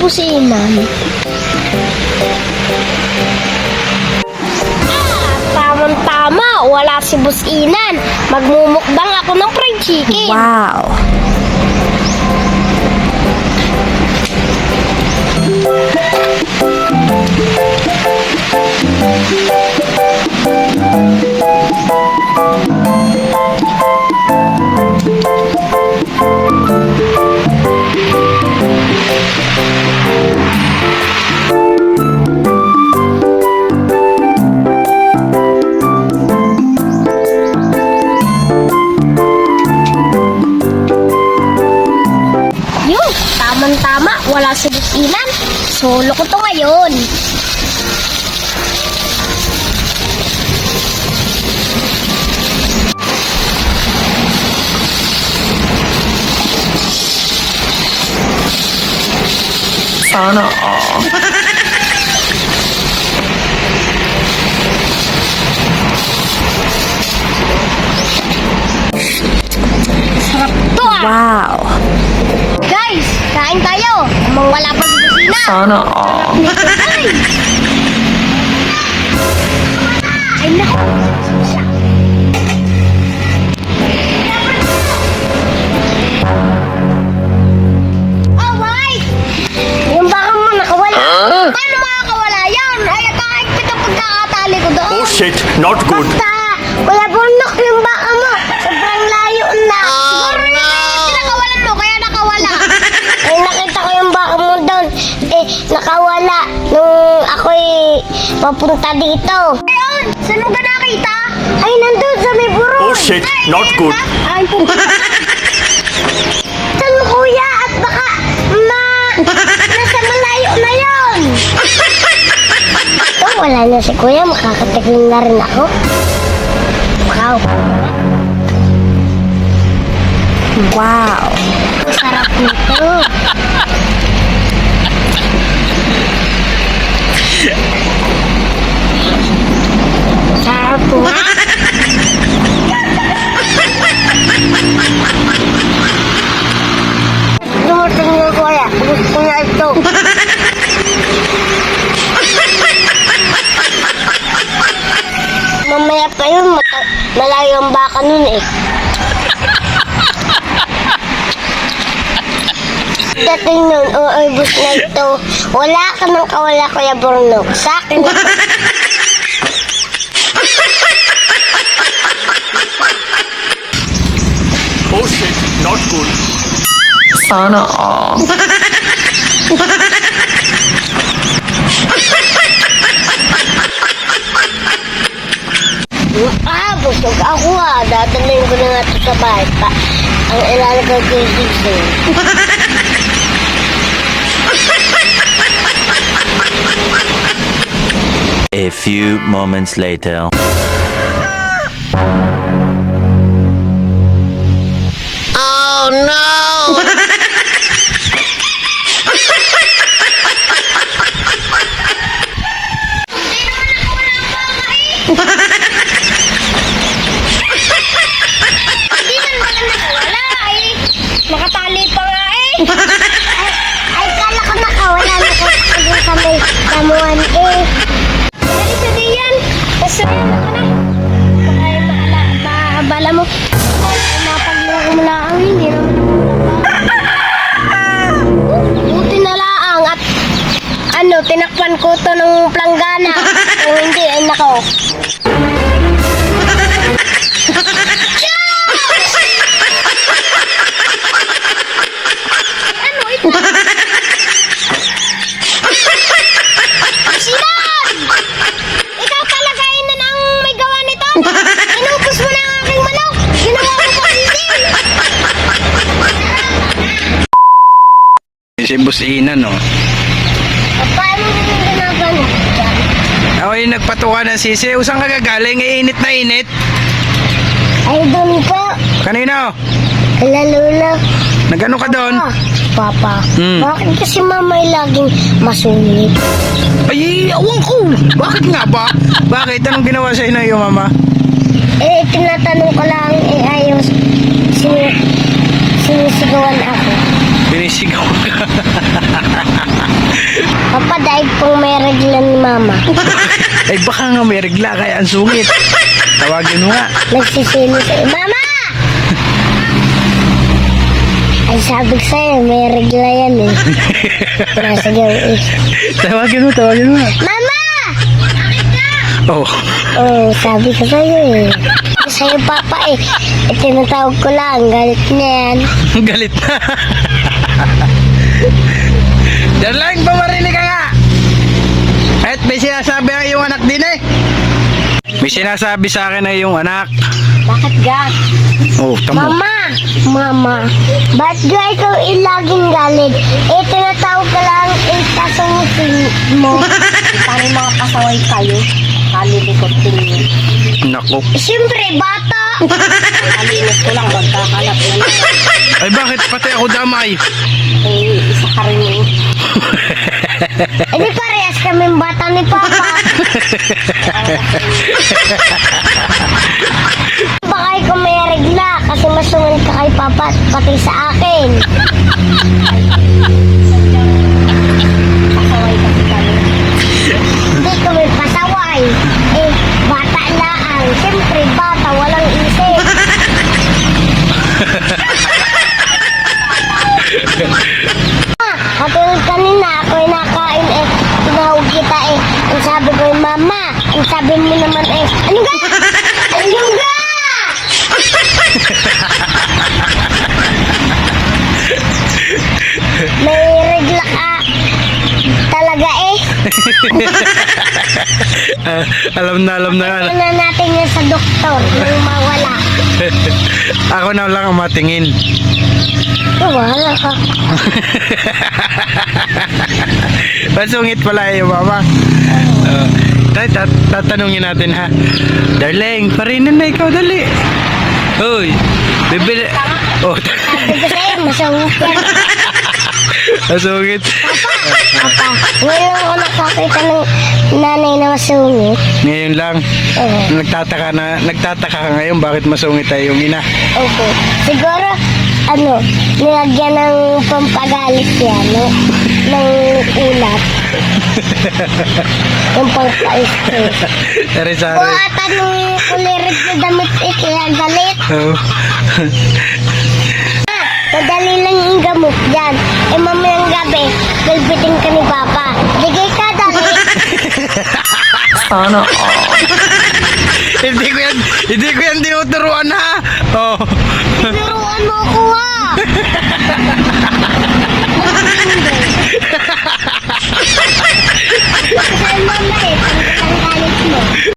businan. Tamang-tama, wala si businan. Magmumukbang ako ng fried chicken. Wow. Yun, tamang-tama, wala si businan. Solo ko to ngayon. Sana all. Sarap to ah. Wow. Guys, kain tayo. Amang wala pa si busina. Sana all. Ay! Ay, naku. Oh, wait! Yung baka mo nakawala. Paano makakawala yan? Ay, kahit ang pagkakatali ko doon. Oh shit, not good. Basta, wala bundok yung baka mo. Sobrang layo na. Siguro na pinakawalan mo, kaya nakawala. Ay, nakita ko yung baka mo doon. Eh, nakawala nung ako'y papunta dito. Ayun, saan mo ba nakita? Ay, nandun sa may burol. Oh shit, not good. Ay, saan kuya? At baka nasa malayo na yun. Oh, wala na si kuya. Makakatigil na rin ako. Wow. Wow. Sarap nito. Sarap po. Dumating na kuya. Gusto niya ito. Mamaya pa yun. Malayo ang baka nun eh. Dating nun, bus na ito. Wala ka nang kawala, Kuya Bruno. Sa akin na. Oh shit, not good. Sana all. Busog ako ah. Dadalhin ko na nga ito sa bahay pa. Ang ilalagay ko yung sisig. A few moments later. Oh no! Hindi man wala nakawala eh. Nakatali pa nga eh. Ay, kala ko nakawala na kasi sa may damuhan eh. Dali sa diyan. Basta yan ako na. Baka yung maabala mo. Mapagloko mo lang. Hindi naman. Buti na lang at tinakpan ko to ng planggana. Kung hindi ay nako. Ano ito? Sinan! Ikaw talaga yun na ang may gawa nito? Inupos mo na ang aking manok! Ginawa mo pa hindi! Si Busina, no? Paano mo yung ginagawa dyan? Ako yung nagpatuka ng sisi. Usang kagagaling, init na init. Ay, doon po. Kanino? Kala Lola. Nagano ka doon? Papa, Hmm. bakit kasi mama ay laging masulit? Ay, awang ko. Bakit nga ba? Bakit? Anong ginawa sa'yo na yung mama? Eh, tinatanong ko lang, ayos. Sinisigawan ako. Binisigaw ka. Papa, dahil pong may regla ni Mama. Ay baka nga may regla kaya ang sungit. Tawagin mo nga. Nagsisino sa'yo. Mama! Ay, sabi ko sa'yo, may regla yan eh. Nasa gawin eh. Tawagin mo nga. Mama! Oh. Oh, sabi ko sa'yo eh. Sa'yo, Papa eh. Tinatawag ko lang, galit na yan. Galit na. Diyan lang, pamarinig ka nga. Kahit may sinasabi ang iyong anak din eh. May sinasabi sa akin na iyong anak. Bakit ga? Oh, tamo. Mama, ba't ga ikaw laging galit? Eh, tinatawag ka lang, tasungusin mo. Parang mga pasaway kayo. Kalilikot din. Nako. Siyempre, bata! Kalinis ko lang, magkakalap na lang. Ay bakit pati ako damay? Eh, isa ka rin eh. Eh, di parehas kaming bata ni Papa. Baka ikaw may regla kasi masunod ka kay Papa at pati sa akin. Pasaway kasi kami. Hindi kami pasaway. Eh, bata lang. Siyempre, bata, walang isip. Katulad kanina, ako'y nakain eh. Tinawag kita eh. Ang sabi ko eh, Mama. Ang sabi mo naman eh, ano ga? Ano ga? May regla ka. Talaga eh. Alam na. Ano natin yan sa doktor nang mawala. Ako na lang ang matingin. Wala ka. Masungit pala yung mama. Tatanungin natin ha. Darling, parinan na ikaw dali. Hoy, bibili. Oh, Sabi ko sa'yo, masungit yan. masungit. Papa, ngayon ako nakakita ng nanay na masungit. Ngayon lang. Oo. Nagtataka ka ngayon bakit masungit tayo yung ina. Opo. Siguro, nilagyan ng pampagalit yan, no? Ng ulat. Yung pangpa-stress. O Sari-sari. ata nung kulirit na damit eh, kaya galit. Oh. Madali lang yung gamot dyan. Eh, mamayang gabi, galbitin ka ni Papa. Digay ka, dali. Sana all. Hindi ko yan tinuturuan ha. Oh. Siguro